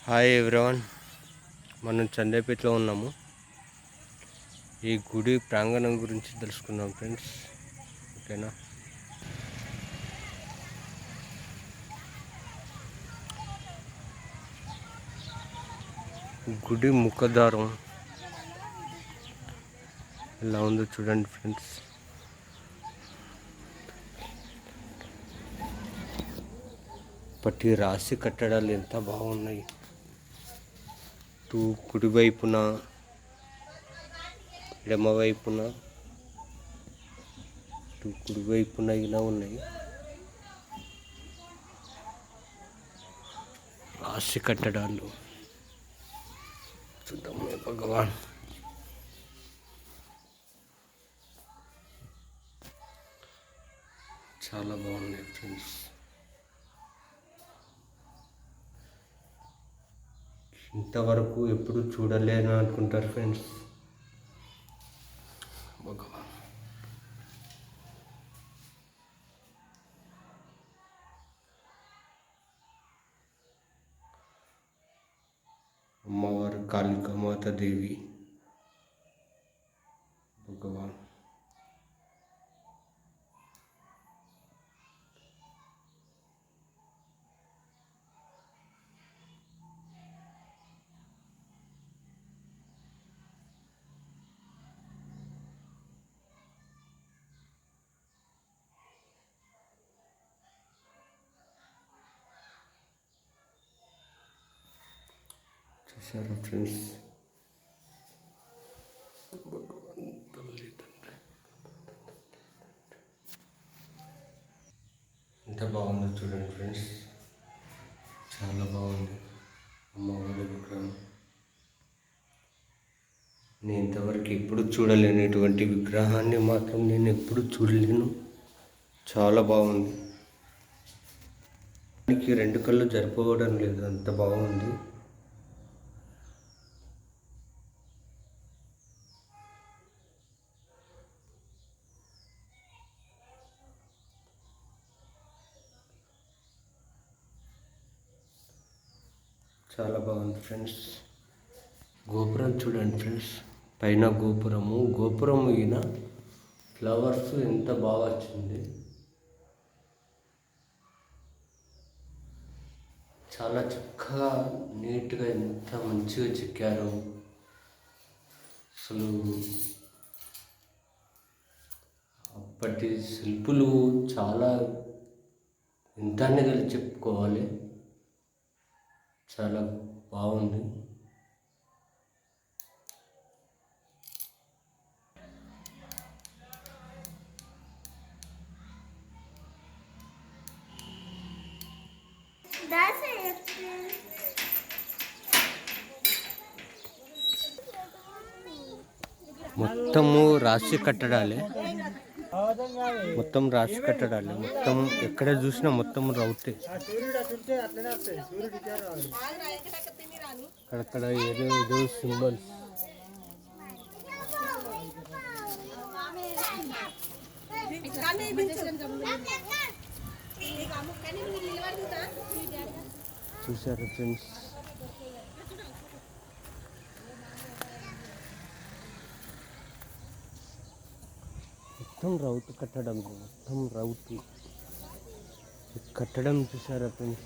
Hi everyone, మనం చందేపేటలో ఉన్నాము. ఈ గుడి ప్రాంగణం గురించి తెలుసుకుందాం ఫ్రెండ్స్. ఓకేనా? గుడి ముఖద్వారం ఎలా ఉందో చూడండి ఫ్రెండ్స్. పట్టి రాసి కట్టడాలు ఎంత బాగున్నాయి. కుడి వైపున, ఎడమ వైపున, కుడి వైపున ఇలా ఉన్నాయి రాసి కట్టడాలు. చూద్దాము భగవాన్. చాలా బాగున్నాయి ఫ్రెండ్స్. ఇంతవరకు ఎప్పుడు చూడలేను అనుకుంటారు ఫ్రెండ్స్. భగవాన్ అమ్మవారు కాళికామాత దేవి. భగవాన్ చూసారా ఫ్రెండ్స్? ఎంత బాగుందో చూడండి ఫ్రెండ్స్. చాలా బాగుంది అమ్మవారి విగ్రహం. నేను ఇంతవరకు ఎప్పుడు చూడలేను ఇటువంటి విగ్రహాన్ని మాత్రం నేను ఎప్పుడు చూడలేను. చాలా బాగుంది. దానికి రెండు కళ్ళు జరిపోవడం లేదు, అంత బాగుంది. చాలా బాగుంది ఫ్రెండ్స్. గోపురం చూడండి ఫ్రెండ్స్. పైన గోపురం మీద ఫ్లవర్స్ ఎంత బాగా వచ్చింది. చాలా చక్కగా నీట్గా ఎంత మంచిగా చెక్కారు. అసలు అప్పటి శిల్పులు చాలా ఎంతనే కలిసి చెప్పుకోవాలి. చాలా బాగుంది. మొత్తము రాసి కట్టడాలే, మొత్తం ఎక్కడ చూసినా మొత్తం రౌతే. అక్కడ ఏదో సింబల్స్. చూసారా ఫ్రెండ్స్? మొత్తం రౌతు కట్టడం చూసారా ఫ్రెండ్స్?